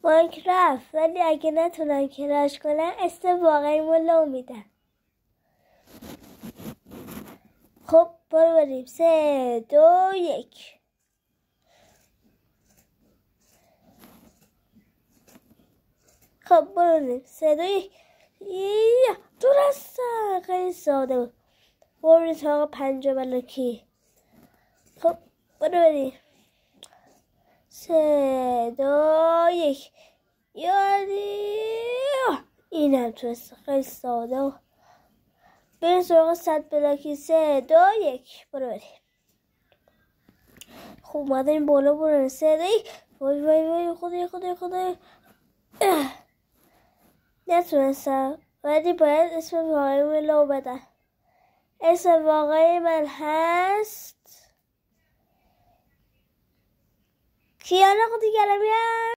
بانک رفت، ولی اگه نتونن کرش کنن اسم واقعی لو میدن. خب بریم 3 2 1. خب بریم 3 2 1. درسته، خیلی ساده بود. بریم تا 5 ملکی. خب بریم 3 2 1. یادی اینم توست، خیلی ساده و بریم سراغ 100 بلاکی. 3 2 1 بریم. خب اومدیم بالا. بریم 3 2 1. وای خدای نتونستم، ولی باید اسم واقعی لو بدم. اسم واقعی من هست کیانا قدیگرم.